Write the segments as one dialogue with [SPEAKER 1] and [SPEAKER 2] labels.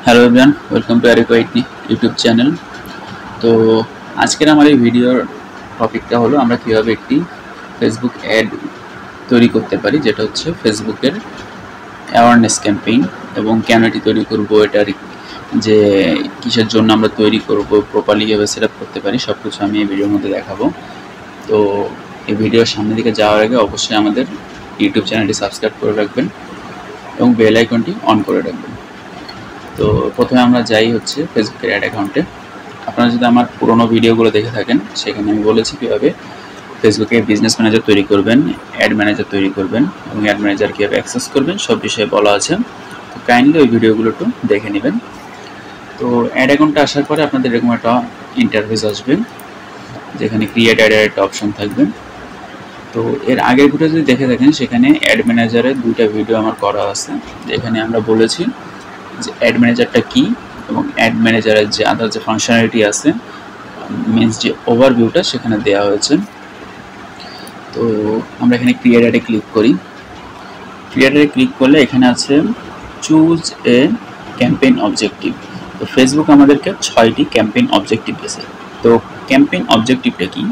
[SPEAKER 1] Hello everyone, welcome to Ariko IT YouTube channel. তো আজকের আমার এই ভিডিওর টপিকটা হলো আমরা কীভাবে একটি ফেসবুক অ্যাড তৈরি করতে পারি, যেটা হচ্ছে ফেসবুকের অ্যাওয়ারনেস ক্যাম্পেইন। এবং কেন এটি তৈরি করবো, এটার যে কিসের জন্য আমরা তৈরি করব, প্রপারলি কীভাবে সেট আপ করতে পারি, সব কিছু আমি এই ভিডিওর মধ্যে দেখাবো। তো এই ভিডিওর সামনের দিকে যাওয়ার আগে অবশ্যই আমাদের ইউটিউব চ্যানেলটি সাবস্ক্রাইব করে রাখবেন এবং বেল আইকনটি অন করে রাখবেন। তো প্রথমে আমরা যাই হচ্ছে ফেসবুকের অ্যাড অ্যাকাউন্টে। আপনারা যদি আমার পুরোনো ভিডিওগুলো দেখে থাকেন, সেখানে আমি বলেছি কীভাবে ফেসবুকে বিজনেস ম্যানেজার তৈরি করবেন, অ্যাড ম্যানেজার তৈরি করবেন এবং অ্যাড ম্যানেজার কীভাবে অ্যাক্সেস করবেন, সব বিষয়ে বলা আছে। তো কাইন্ডলি ওই ভিডিওগুলো একটু দেখে নেবেন। তো অ্যাড অ্যাকাউন্টে আসার পরে আপনাদের এরকম একটা ইন্টারফেস আসবে, যেখানে ক্রিয়েট অ্যাডের একটা অপশন থাকবে। তো এর আগের ভিডিও যদি দেখে থাকেন, সেখানে অ্যাড ম্যানেজারের দুইটা ভিডিও আমার করা আছে, যেখানে আমরা বলেছি যে অ্যাড ম্যানেজারটা কী এবং অ্যাড ম্যানেজারের যে আদার যে ফাংশনালিটি আছে, মিনস যে ওভারভিউটা সেখানে দেওয়া হয়েছে। তো আমরা এখানে ক্রিয়েট অ্যাডে ক্লিক করি। ক্রিয়েট অ্যাডে ক্লিক করলে এখানে আছে চুজ এ ক্যাম্পেইন অবজেক্টিভ। তো ফেসবুক আমাদেরকে 6টি ক্যাম্পেইন অবজেক্টিভ দিয়েছে। তো ক্যাম্পেইন অবজেক্টিভটা কি?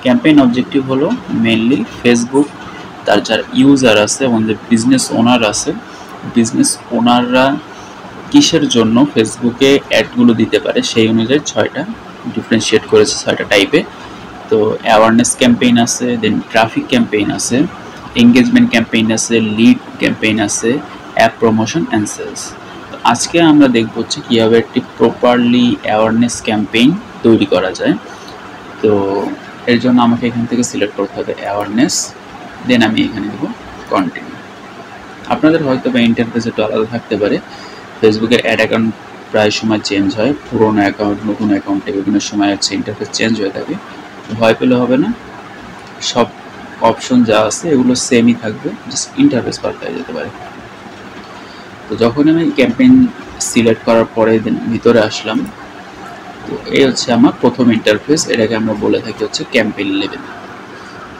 [SPEAKER 1] ক্যাম্পেইন অবজেক্টিভ হলো মেনলি ফেসবুক তার যারা ইউজার আছে এবং যে বিজনেস ওনার আছে, বিজনেস ওনাররা কিসের জন্য ফেসবুকে অ্যাডগুলো দিতে পারে, সেই অনুযায়ী 6টা ডিফারেন্সিয়েট করেছে 6টা টাইপে। তো অ্যাওয়ারনেস ক্যাম্পেইন আছে, দেন ট্রাফিক ক্যাম্পেইন আছে, এঙ্গেজমেন্ট ক্যাম্পেইন আছে, লিড ক্যাম্পেইন আছে, অ্যাপ প্রমোশন অ্যান্ড সেলস। তো আজকে আমরা দেখব হচ্ছে কীভাবে একটি প্রপারলি অ্যাওয়ারনেস ক্যাম্পেইন তৈরি করা যায়। তো এর জন্য আমাকে এখান থেকে সিলেক্ট করতে হবে অ্যাওয়ারনেস, দেন আমি এখানে দেবো কন্টিনিউ। আপনাদের হয়তো বা ইন্টারফেস একটু আলাদা থাকতে পারে। ফেসবুকের অ্যাড অ্যাকাউন্ট প্রায় সময় চেঞ্জ হয়, পুরোনো অ্যাকাউন্ট নতুন অ্যাকাউন্টে বিভিন্ন সময় হচ্ছে ইন্টারফেস চেঞ্জ হয়ে থাকে। ভয় পেলে হবে না, সব অপশন যা আছে এগুলো সেমই থাকবে, জাস্ট ইন্টারফেস পাল্টায় যেতে পারে। তো যখন আমি ক্যাম্পেইন সিলেক্ট করার পরে ভিতরে আসলাম, তো এই হচ্ছে আমার প্রথম ইন্টারফেস। এটাকে আমরা বলে থাকি হচ্ছে ক্যাম্পেইন লেভেল।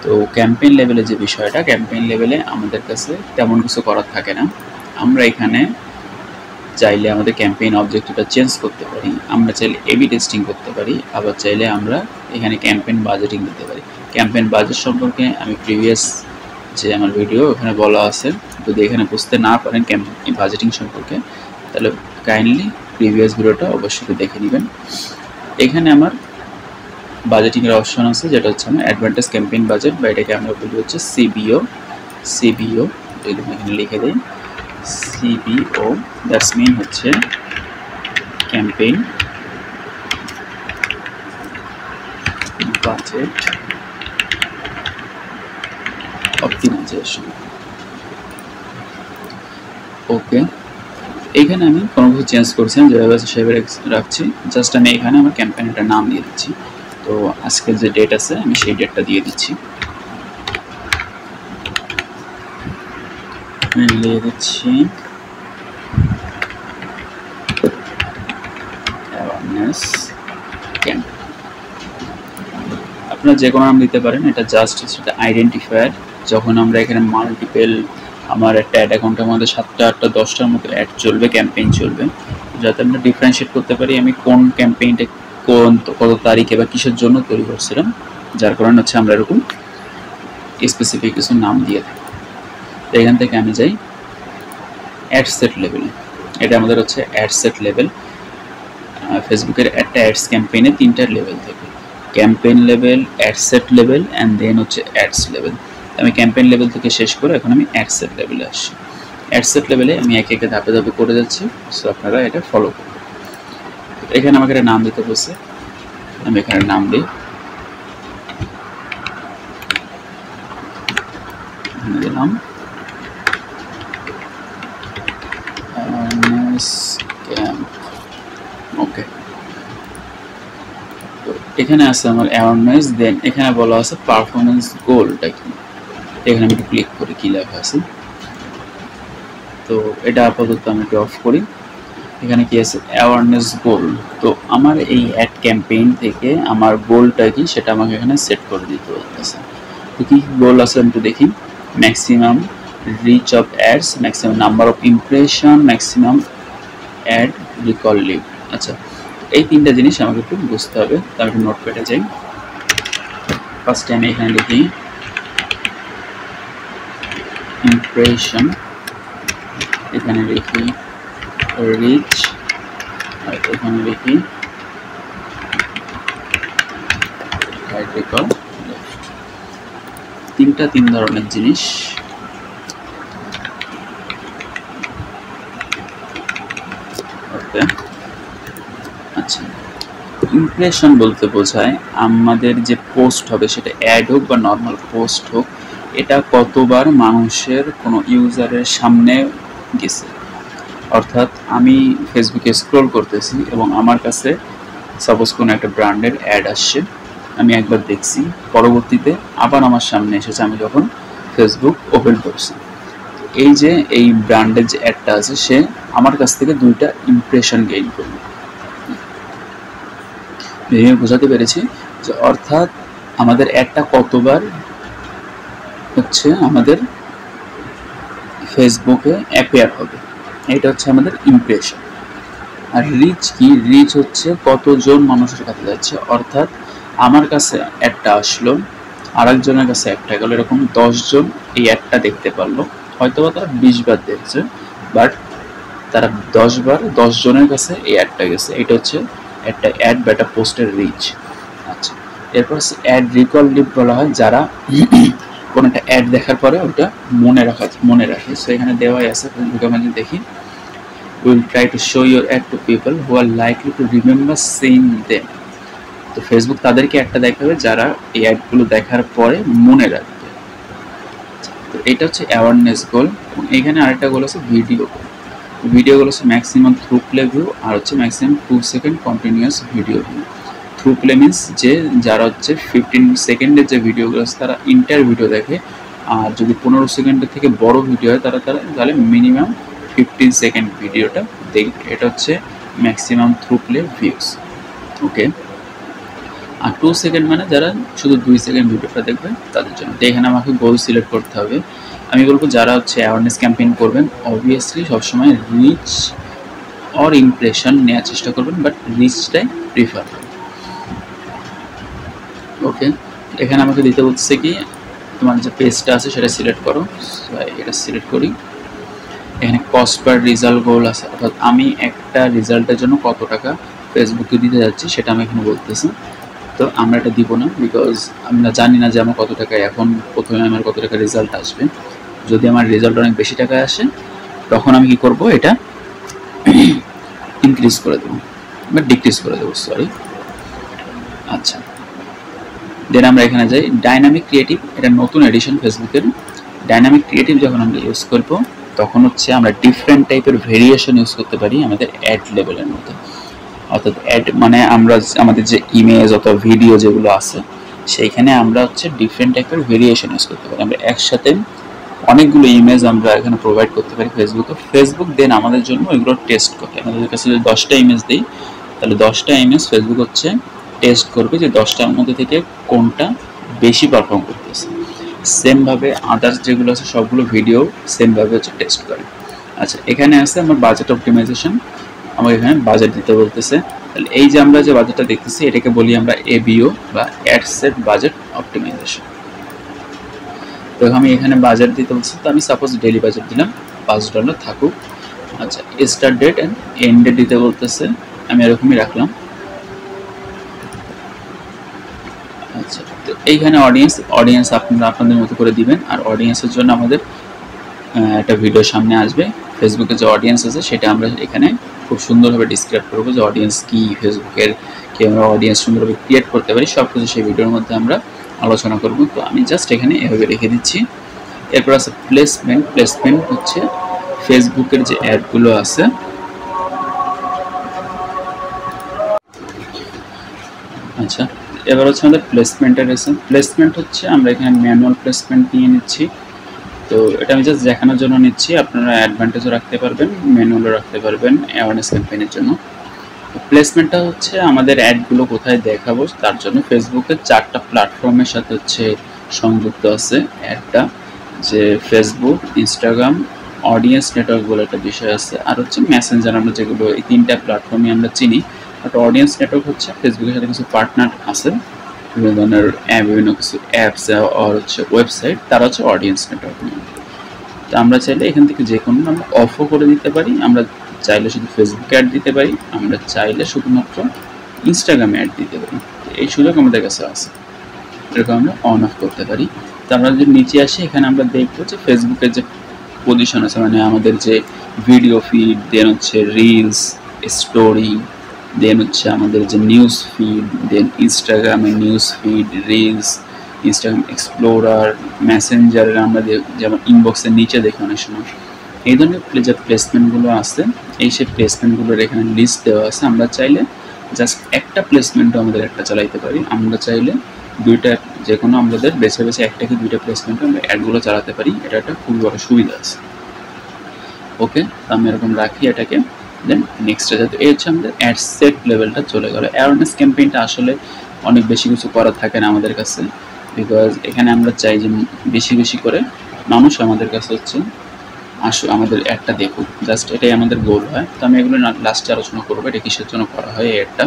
[SPEAKER 1] তো ক্যাম্পেইন লেভেলে যে বিষয়টা, ক্যাম্পেইন লেভেলে আমাদের কাছে তেমন কিছু করার থাকে না। আমরা এখানে চাইলে আমাদের ক্যাম্পেইন অবজেক্টিভটা চেঞ্জ করতে পারি, আমরা চাইলে এবি টেস্টিং করতে পারি, আবার চাইলে আমরা এখানে ক্যাম্পেইন বাজেটিং দিতে পারি। ক্যাম্পেইন বাজেট সম্পর্কে আমি প্রিভিয়াস যে আমার ভিডিও ওখানে বলা আছে, যদি এখানে বুঝতে না পারেন ক্যাম্পেইন বাজেটিং সম্পর্কে, তাহলে কাইন্ডলি প্রিভিয়াস ভিডিওটা অবশ্যই দেখে নেবেন। এখানে আমার বাজেটিংয়ের অপশন আছে, যেটা হচ্ছে আমার অ্যাডভান্টেজ ক্যাম্পেইন বাজেট, বা এটাকে আমরা বলি হচ্ছে সিবিও। যদি এখানে লিখে দিই সিবিও, দ্যাটস মিন হচ্ছে ক্যাম্পেইন বাজেট অপটিমাইজেশন। ওকে, এইখানে আমি কোনো কিছু চেঞ্জ করছি না, যেভাবে আছে সেভাবে রাখছি। জাস্ট আমি এখানে আমার ক্যাম্পেইনটার নাম দিয়ে দিচ্ছি। তো আজকের যে ডেট আছে আমি সেই ডেটটা দিয়ে দিচ্ছি, লিখে দিচ্ছি অ্যাওয়ারনেস ক্যাম্প। আপনারা যে কোনো নাম দিতে পারেন, এটা জাস্ট সেটা আইডেন্টিফায়ার। যখন আমরা এখানে মাল্টিপল, আমার একটা অ্যাড অ্যাকাউন্টের মধ্যে 7টা 8টা 10টার মতো অ্যাড চলবে, ক্যাম্পেইন চলবে, যাতে আমরা ডিফারেন্সিয়েট করতে পারি আমি কোন ক্যাম্পেইনটা কত তারিখে বা কিসের জন্য তৈরি করছিলাম, যার কারণে হচ্ছে আমরা এরকম স্পেসিফিক কিছু নাম দিয়ে থাকি। তো এখান থেকে আমি যাই অ্যাড সেট লেভেলে। এটা আমাদের হচ্ছে অ্যাড সেট লেভেল। ফেসবুকের একটা অ্যাডস ক্যাম্পেইনে 3টা লেভেল থাকে, campaign level, ad set level and then হচ্ছে অ্যাডস লেভেল। আমি ক্যাম্পেইন লেভেল থেকে শেষ করে এখন আমি অ্যাড সেট লেভেলে আসছি। অ্যাড সেট লেভেলে আমি একে একে ধাপে ধাপে করে যাচ্ছি, সো আপনারা এটা ফলো করবেন। এখানে আমাকে একটা নাম দিতে বলছে, আমি এখানে নাম দিই, দিলাম ওকে। তো এখানে আছে আমার অ্যাওয়ারনেস, দেন এখানে বলা আছে পারফরমেন্স গোলটা কি। এখানে আমি একটু ক্লিক করি কি লেখা আছে। তো এটা আপাতত আমি একটু অফ করি। এখানে কি আছে অ্যাওয়ারনেস গোল। তো আমার এই অ্যাড ক্যাম্পেইন থেকে আমার গোলটা কি সেটা আমাকে এখানে সেট করে দিতে হচ্ছে। তো কি গোল আছে আমি একটু দেখি। maximum reach of ads, maximum number of impression, maximum ad recall লিভ। আচ্ছা, এই তিনটা জিনিস আমাকে একটু বুঝতে হবে। তো আমি একটু নোটপ্যাডে যাই। ফার্স্টে আমি এখানে লিখি ইমপ্রেশন, এখানে লিখি রিচ, আর এখানে লিখি রিকল লিভ। তিন ধরনের জিনিস। ওকে, আচ্ছা, ইমপ্রেশন বলতে বোঝায় আমাদের যে পোস্ট হবে, সেটা অ্যাড হোক বা নর্মাল পোস্ট হোক, এটা কতবার মানুষের কোনো ইউজারের সামনে গেছে। অর্থাৎ আমি ফেসবুকে স্ক্রল করতেছি এবং আমার কাছে সাপোজ কোনো একটা ব্র্যান্ডের অ্যাড আসছে, আমি একবার দেখছি, পরবর্তীতে আবার আমার সামনে এসেছে আমি যখন ফেসবুক ওপেন করছি। এই যে এই ব্র্যান্ডের যে অ্যাডটা আছে, সে আমার কাছ থেকে 2টা ইমপ্রেশন গেইন করবে। বোঝাতে পেরেছি যে অর্থাৎ আমাদের অ্যাডটা কতবার হচ্ছে আমাদের ফেসবুকে অ্যাপিয়ার হবে, এটা হচ্ছে আমাদের ইমপ্রেশন। আর রিচ কি? রিচ হচ্ছে কতজন মানুষের কাছে যাচ্ছে। অর্থাৎ আমার কাছে অ্যাডটা আসলো, আরেকজনের কাছে অ্যাডটা গেল, এরকম 10 জন এই অ্যাডটা দেখতে পারলো। হয়তো বা তারা 20 বার দেখছে, বাট তারা 10 বার 10 জনের কাছে এই অ্যাডটা গেছে। এটা হচ্ছে একটা অ্যাড বা একটা পোস্টের রিচ। আচ্ছা, এরপর অ্যাড রিকল লিভ বলা হয় যারা কোনো একটা অ্যাড দেখার পরে ওটা মনে রাখে। সো এখানে দেওয়াই আছে, ফেসবুকে আমি দেখি will try to show your ad to people who are likely to remember seeing them. তো ফেসবুক তাদেরকে একটা দেখাবে যারা এই অ্যাডগুলো দেখার পরে মনে রাখবে। তো এটা হচ্ছে অ্যাওয়ারনেস গোল। এখানে আরেকটা গোল আছে ভিডিও গোল। ভিডিও গোল হচ্ছে ম্যাক্সিমাম থ্রু প্লে ভিউ, আর হচ্ছে maximum 2 second continuous video view. Through play means যে যারা হচ্ছে 15 সেকেন্ডের যে ভিডিওগুলো আছে তারা ইন্টার ভিডিও দেখে, আর যদি 15 সেকেন্ডের থেকে বড় ভিডিও হয় তাহলে মিনিমাম 15 সেকেন্ড ভিডিওটা দেখবে। এটা হচ্ছে ম্যাক্সিমাম থ্রু প্লে ভিউস। ওকে, আর 2 সেকেন্ড মানে যারা শুধু 2 সেকেন্ড ভিডিওটা দেখবে তাদের জন্য। তো এখানে আমাকে গোল সিলেক্ট করতে হবে। আমি বলবো যারা হচ্ছে অ্যাওয়ারনেস ক্যাম্পেইন করবেন, অবভিয়াসলি সবসময় রিচ অর ইমপ্রেশন নেওয়ার চেষ্টা করবেন, বাট রিচটাই প্রিফার করবেন। ওকে, এখানে আমাকে দিতে বলছে কি তোমার যে পেজটা আছে সেটা সিলেক্ট করো। এটা সিলেক্ট করি। এখানে কস্ট পার রেজাল্ট গোল আছে, অর্থাৎ আমি একটা রেজাল্টের জন্য কত টাকা ফেসবুকে দিতে যাচ্ছি সেটা আমি এখানে বলতেছি। তো আমরা এটা দিব না, বিকজ আমরা জানি না যে আমার কত টাকা, এখন প্রথমে আমার কত টাকা রেজাল্ট আসবে। যদি আমার রেজাল্ট অনেক বেশি টাকায় আসে তখন আমি কি করব, এটা ইনক্রিজ করে দেবো বা ডিক্রিজ করে দেবো, সরি। আচ্ছা, দেন আমরা এখানে যাই ডাইনামিক ক্রিয়েটিভ। এটা নতুন এডিশন ফেসবুকের। ডাইনামিক ক্রিয়েটিভ যখন আমরা ইউজ করব তখন হচ্ছে আমরা ডিফারেন্ট টাইপের ভেরিয়েশন ইউজ করতে পারি আমাদের অ্যাড লেভেলের মধ্যে। অর্থাৎ অ্যাড মানে আমরা আমাদের যে ইমেজ অথবা ভিডিও যেগুলো আছে সেইখানে আমরা হচ্ছে ডিফারেন্ট টাইপের ভেরিয়েশন ইউজ করতে পারি। আমরা একসাথে অনেকগুলো ইমেজ আমরা এখানে প্রোভাইড করতে পারি ফেসবুকে। ফেসবুক দেন আমাদের জন্য এগুলো টেস্ট করে। আমাদের কাছে যদি 10টা ইমেজ দিই তাহলে 10টা ইমেজ ফেসবুক হচ্ছে টেস্ট করবে যে 10টার মধ্যে থেকে কোনটা বেশি পারফর্ম করতেছে। সেমভাবে আদার্স যেগুলো আছে সবগুলো ভিডিও সেমভাবে হচ্ছে টেস্ট করে। আচ্ছা, এখানে আছে আমার বাজেট অপটিমাইজেশন। আমাকে এখানে বাজেট দিতে বলতেছে। তাহলে এই যে আমরা যে বাজেটটা দেখতেছি এটাকে বলি আমরা এবিও বা অ্যাড সেট বাজেট অপটিমাইজেশন। তো আমি এখানে বাজেট দিতে বলছি, তো আমি সাপোজ ডেইলি বাজেট দিলাম $5 থাকুক। আচ্ছা, start date and end date দিতে বলতেছে, আমি এরকমই রাখলাম। আচ্ছা, তো এইখানে অডিয়েন্স আপনারা আপনাদের মতো করে দিবেন। আর অডিয়েন্সের জন্য আমাদের একটা ভিডিও সামনে আসবে। ফেসবুকে যে অডিয়েন্স আছে সেটা আমরা এখানে খুব সুন্দরভাবে ডিসক্রাইব করবো যে অডিয়েন্স কি, ফেসবুকের কি আমরা অডিয়েন্স সুন্দরভাবে ক্রিয়েট করতে পারি, সব কিছু সেই ভিডিওর মধ্যে আমরা আলোচনা করব। তো আমি জাস্ট এখানে এভাবে রেখে দিচ্ছি। এরপর আছে প্লেসমেন্ট। প্লেসমেন্ট হচ্ছে ফেসবুকের যে অ্যাডগুলো আছে আচ্ছা, এবার হচ্ছে আমাদের প্লেসমেন্টের আছে। প্লেসমেন্ট হচ্ছে আমরা এখানে ম্যানুয়াল প্লেসমেন্ট নিয়ে নিচ্ছি। তো এটা আমি জাস্ট দেখানোর জন্য নিচ্ছি, আপনারা অ্যাডভান্টেজও রাখতে পারবেন, ম্যানুয়ালও রাখতে পারবেন অ্যাওয়ারনেস ক্যাম্পেইনের জন্য। প্লেসমেন্টটা হচ্ছে আমাদের অ্যাডগুলো কোথায় দেখাবো তার জন্য ফেসবুকের 4টা প্ল্যাটফর্মের সাথে হচ্ছে সংযুক্ত আছে অ্যাডটা, যে ফেসবুক, ইনস্টাগ্রাম, অডিয়েন্স নেটওয়ার্ক বলে একটা বিষয় আছে, আর হচ্ছে মেসেঞ্জার। আমরা যেগুলো এই 3টা প্ল্যাটফর্মে আমরা চিনি, বাট অডিয়েন্স নেটওয়ার্ক হচ্ছে ফেসবুকের সাথে কিছু পার্টনার আছে, বিভিন্ন ধরনের বিভিন্ন কিছু অ্যাপস আর হচ্ছে ওয়েবসাইট, তারা হচ্ছে অডিয়েন্স নেটওয়ার্ক নিয়ে। তো আমরা চাইলে এখান থেকে যে কোনো আমরা অফও করে দিতে পারি, আমরা চাইলে শুধু ফেসবুকে অ্যাড দিতে পারি, আমরা চাইলে শুধুমাত্র ইনস্টাগ্রামে অ্যাড দিতে পারি। এই সুযোগ আমাদের কাছে আছে, এরকম আমরা অন অফ করতে পারি। তো আমরা যদি নিচে আসি, এখানে আমরা দেখবো যে ফেসবুকের যে পজিশন আছে, মানে আমাদের যে ভিডিও ফিড, দেন হচ্ছে রিলস, স্টোরি, দেন হচ্ছে আমাদের যে নিউজ ফিড, দেন ইনস্টাগ্রামের news feed, reels, Instagram explorer, মেসেঞ্জারের আমরা যেমন ইনবক্সের নিচে দেখি অনেক সময় এই ধরনের যে প্লেসমেন্টগুলো আছে, এই সেই প্লেসমেন্টগুলোর এখানে লিস্ট দেওয়া আছে। আমরা চাইলে জাস্ট একটা প্লেসমেন্টও আমাদের একটা চালাইতে পারি, আমরা চাইলে দুইটা, যে কোনো আমাদের বেছে বেছে একটা কি দুইটা প্লেসমেন্টে আমরা অ্যাডগুলো চালাতে পারি। এটা একটা খুবই বড় সুবিধা আছে। ওকে, আমি এরকম রাখি এটাকে। দেন নেক্সটে যাতে এই হচ্ছে আমাদের অ্যাড সেট লেভেলটা চলে গেল। অ্যাওয়ারনেস ক্যাম্পেইনটা আসলে অনেক বেশি কিছু করা থাকে না আমাদের কাছে, বিকজ এখানে আমরা চাই যে বেশি বেশি করে মানুষ আমাদের কাছে হচ্ছে আমাদের অ্যাডটা দেখুক, জাস্ট এটাই আমাদের গোল হয়। তো আমি এগুলো লাস্টে আলোচনা করবো এটা কিসের জন্য করা হয় এই অ্যাডটা।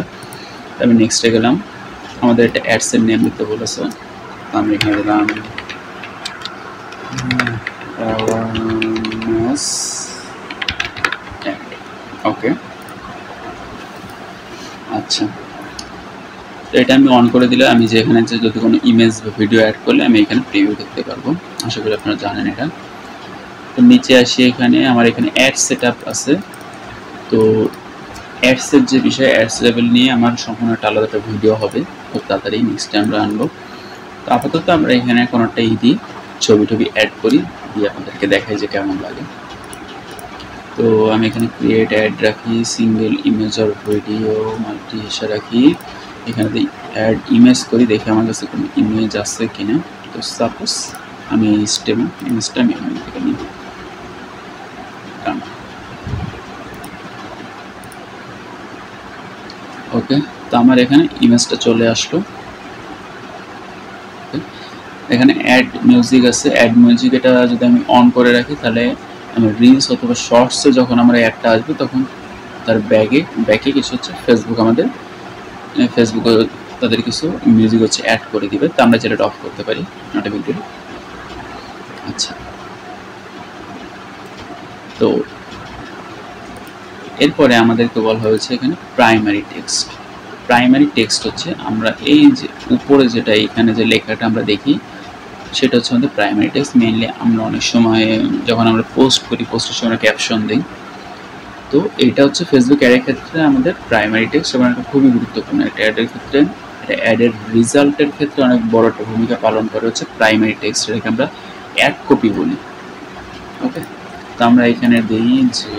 [SPEAKER 1] আমি নেক্সটে গেলাম, আমাদের একটা অ্যাডসের নেম দিতে বলেছে, আমি এখানে দিলাম অ্যাওয়ারনেস অ্যাড। ওকে, আচ্ছা, তো এটা আমি অন করে দিলে আমি যে এখানে যে যদি কোনো ইমেজ বা ভিডিও অ্যাড করলে আমি এখানে প্রিভিউ দেখতে পারবো। আশা করি আপনারা জানেন এটা। তো নিচে আসি, এখানে আমার এখানে অ্যাড সেট আপ আছে। তো অ্যাডসের যে বিষয়, অ্যাডস লেভেল নিয়ে আমার সম্পূর্ণ একটা আলাদা একটা ভিডিও হবে, খুব তাড়াতাড়ি নেক্সট টাইম আমরা আনবো। তো আপাতত আমরা এখানে কোনো একটা দিই, ছবি টবি অ্যাড করি, দিয়ে আপনাদেরকে দেখাই যে কেমন লাগে। তো আমি এখানে ক্রিয়েট অ্যাড রাখি, single image or video multi এসে রাখি, এখানে অ্যাড ইমেজ করি, দেখি আমার কাছে কোনো ইমেজ আছে কিনা। তো সাপোজ আমি এই ইমেজটা আমি এখান থেকে নিই। ওকে, তো আমার এখানে ইমেজটা চলে আসলো। এখানে অ্যাড মিউজিক আছে, অ্যাড মিউজিক এটা যদি আমি অন করে রাখি, তাহলে আমি রিলস অথবা শর্টসে যখন আমার অ্যাডটা আসবে তখন তার ব্যাকে কিছু হচ্ছে ফেসবুক তাদের কিছু মিউজিক হচ্ছে অ্যাড করে দিবে। তো আমরা যেটা অফ করতে পারি, নট এ বিগ ডিল। আচ্ছা, তো এরপরে আমাদেরকে বলা হয়েছে এখানে প্রাইমারি টেক্সট। প্রাইমারি টেক্সট হচ্ছে আমরা এই যে উপরে যেটা এখানে যে লেখাটা আমরা দেখি, সেটা হচ্ছে আমাদের প্রাইমারি টেক্সট। মেইনলি আমরা অনেক সময় যখন আমরা পোস্ট করি, পোস্টের সময় আমরা ক্যাপশন দিই, তো এটা হচ্ছে ফেসবুক অ্যাডের ক্ষেত্রে আমাদের প্রাইমারি টেক্সট এবং এটা খুবই গুরুত্বপূর্ণ। এটা অ্যাডের ক্ষেত্রে, এটা অ্যাডের রেজাল্টের ক্ষেত্রে অনেক বড় একটা ভূমিকা পালন করে হচ্ছে প্রাইমারি টেক্সট, এটাকে আমরা অ্যাড কপি বলি। ওকে, তো আমরা এখানে দিই যে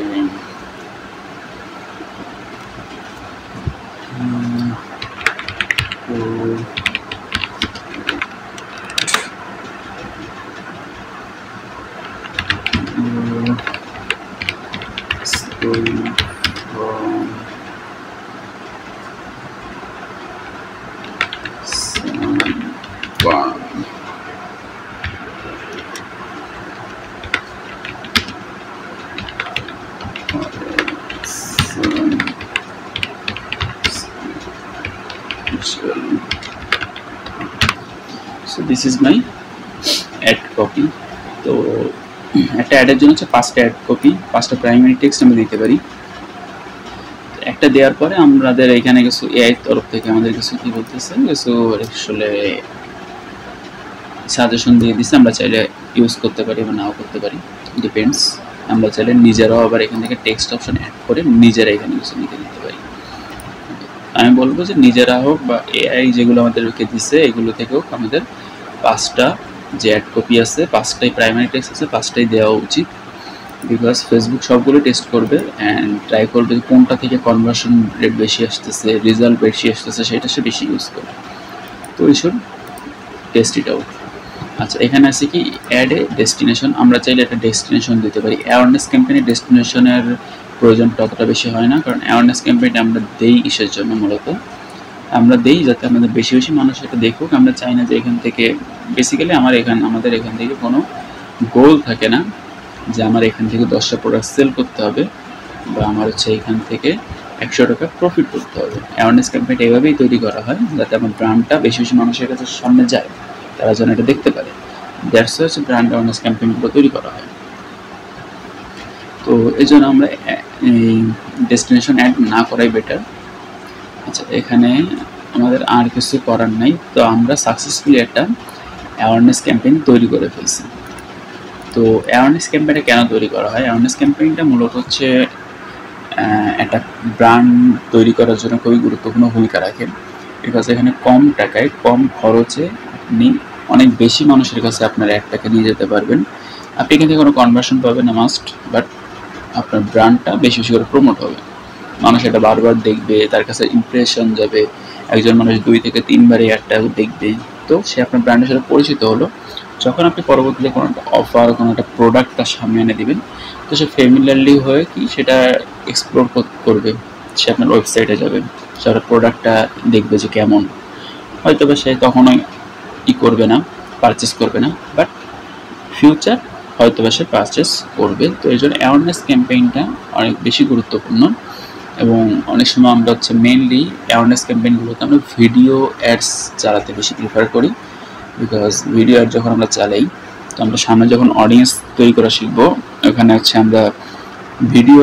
[SPEAKER 1] so this is my ad copy। তো একটা অ্যাডের জন্য হচ্ছে 5টা অ্যাড কপি, 5টা প্রাইমারি টেক্সট আমরা দিতে পারি। একটা দেওয়ার পরে আমাদের এখানে কিছু এআই তরফ থেকে আমাদের কিছু কি বলতেছে, কিছু আসলে সাজেশন দিয়ে দিচ্ছে, আমরা চাইলে ইউজ করতে পারি বা নাও করতে পারি, ডিপেন্ডস। আমরা চাইলে নিজেরাও আবার এখান থেকে টেক্সট অপশন অ্যাড করে নিজেরা এখানে কিছু লিখে দিতে পারি। আমি বলবো যে নিজেরা হোক বা এআই যেগুলো আমাদেরকে দিচ্ছে এগুলো থেকেও আমাদের 5টা যে অ্যাড কপি আছে, 5টাই প্রাইমারি টেক্সট আছে, 5টাই দেওয়া উচিত। বিকজ ফেসবুক সবগুলো টেস্ট করবে অ্যান্ড ট্রাই করবে কোনটা থেকে কনভার্সন রেট বেশি আসতেছে, রেজাল্ট বেশি আসতেছে, সেটা সে বেশি ইউজ করবে। তো এইসব টেস্ট ইট আউট। আচ্ছা, এখানে আছে কি অ্যাডে ডেস্টিনেশন, আমরা চাইলে একটা ডেস্টিনেশন দিতে পারি। অ্যাওয়ারনেস ক্যাম্পেইনে ডেস্টিনেশনের প্রয়োজনটা অতটা বেশি হয় না, কারণ অ্যাওয়ারনেস ক্যাম্পেইনটা আমরা দেই কিসের জন্য, মূলত আমরা দেই যাতে আমাদের বেশি বেশি মানুষ এটা দেখুক। আমরা চাই না যে এখান থেকে বেসিক্যালি আমাদের এখান থেকে কোনো গোল থাকে না যে আমার এখান থেকে 10টা প্রোডাক্ট সেল করতে হবে বা আমার হচ্ছে এখান থেকে 100 টাকা প্রফিট করতে হবে। অ্যাওয়ারনেস ক্যাম্পেইনটা এভাবেই তৈরি করা হয় যাতে আমার ব্র্যান্ডটা বেশি বেশি মানুষের কাছে সামনে যায়, তারা যেন এটা দেখতে পারে। দ্যাটস হচ্ছে ব্র্যান্ড অ্যাওয়ারনেস ক্যাম্পেইনগুলো তৈরি করা হয়। তো এই জন্য আমরা এই ডেস্টিনেশন অ্যাড না করাই বেটার। আচ্ছা, এখানে আমাদের আর কিছু করার নাই, তো আমরা সাকসেসফুলি একটা অ্যাওয়ারনেস ক্যাম্পেইন তৈরি করে ফেলছি। তো অ্যাওয়ারনেস ক্যাম্পেইনটা কেন তৈরি করা হয়? অ্যাওয়ারনেস ক্যাম্পেইনটা মূলত হচ্ছে একটা ব্র্যান্ড তৈরি করার জন্য খুবই গুরুত্বপূর্ণ ভূমিকা রাখে, বিকজ এখানে কম টাকায় কম খরচে আপনি অনেক বেশি মানুষের কাছে আপনার অ্যাডটাকে নিয়ে যেতে পারবেন। আপনি এখান থেকে কোনো কনভার্সন পাবেন না মাস্ট, বাট আপনার ব্র্যান্ডটা বেশি বেশি করে প্রমোট হবে, মানুষ এটা বারবার দেখবে, তার কাছে ইমপ্রেশন যাবে। একজন মানুষ 2 থেকে 3 বার এই অ্যাডটা দেখবে, তো সে আপনার ব্র্যান্ডের সাথে পরিচিত হলো। যখন আপনি পরবর্তীতে কোনো একটা অফার, কোনো একটা প্রোডাক্ট তার সামনে এনে দিবেন, তো সে ফ্যামিলিয়ারলি হয়ে কি সেটা এক্সপ্লোর করবে, সে আপনার ওয়েবসাইটে যাবে, সে আপনার প্রোডাক্টটা দেখবে যে কেমন। হয়তো বা সে তখনই করবে না, পারচেস করবে না, বাট ফিউচার হয়তো বা সে পারচেস করবে। তো এই জন্য অ্যাওয়ারনেস ক্যাম্পেইনটা অনেক বেশি গুরুত্বপূর্ণ। এবং অনেক সময় আমরা হচ্ছে মেনলি অ্যাওয়ারনেস ক্যাম্পেইনগুলোতে আমরা ভিডিও অ্যাডস চালাতে বেশি প্রিফার করি, বিকজ ভিডিও অ্যাড যখন আমরা চালাই, তো আমরা সামনে যখন অডিয়েন্স তৈরি করা শিখবো, ওখানে হচ্ছে আমরা ভিডিও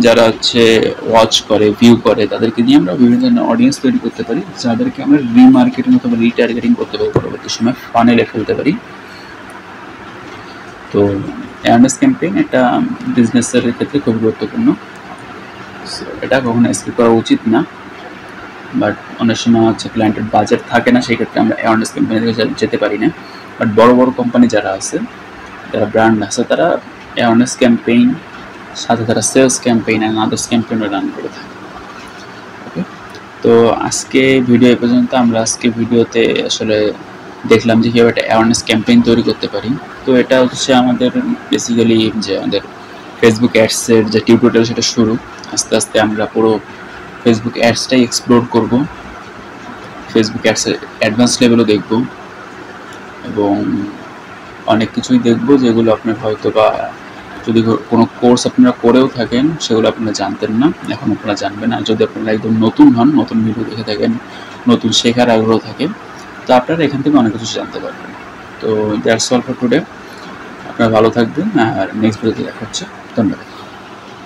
[SPEAKER 1] যারা হচ্ছে ওয়াচ করে, ভিউ করে, তাদেরকে নিয়ে আমরা বিভিন্ন ধরনের অডিয়েন্স তৈরি করতে পারি, যাদেরকে আমরা রিমার্কেটিং অথবা রিটার্গেটিং করতে পারি, পরবর্তী সময় ফানেলে ফেলতে পারি। তো অ্যাওয়ারনেস ক্যাম্পেইন একটা বিজনেসের ক্ষেত্রে খুব গুরুত্বপূর্ণ। এটা কখনো স্কিপ করা উচিত না, বাট অনেক সময় হচ্ছে ক্লায়েন্টের বাজেট থাকে না, সেই ক্ষেত্রে আমরা অ্যাওয়ারনেস ক্যাম্পেইন থেকে যেতে পারি না। বাট বড় বড় কোম্পানি যারা আছে, যারা ব্র্যান্ড আছে, তারা অ্যাওয়ারনেস ক্যাম্পেইন সাথে তারা সেলস ক্যাম্পেইন অ্যান্ড আদার্স ক্যাম্পেইনও রান করে থাকে। ওকে, তো আজকে ভিডিও এ পর্যন্ত। আমরা আজকে ভিডিওতে আসলে দেখলাম যে কীভাবে একটা অ্যাওয়ারনেস ক্যাম্পেইন তৈরি করতে পারি। তো এটা হচ্ছে আমাদের বেসিক্যালি যে আমাদের ফেসবুক অ্যাডসের যে টিউটোরিয়াল, সেটা শুরু। আস্তে আস্তে আমরা পুরো ফেসবুক অ্যাডসটাই এক্সপ্লোর করব, ফেসবুক অ্যাডসের অ্যাডভান্স লেভেলও দেখব, এবং অনেক কিছুই দেখব যেগুলো আপনার হয়তো বা যদি কোনো কোর্স আপনারা করেও থাকেন, সেগুলো আপনারা জানতেন না, এখন আপনারা জানবেন। আর যদি আপনারা একদম নতুন হন, নতুন ভিডিও দেখে থাকেন, নতুন শেখার আগ্রহ থাকে, তো আপনারা এখান থেকে অনেক কিছু জানতে পারবেন। তো দ্যাটস অল ফর টুডে। আপনারা ভালো থাকবেন, আর নেক্সট ভিডিওতে দেখা হচ্ছে। ধন্যবাদ।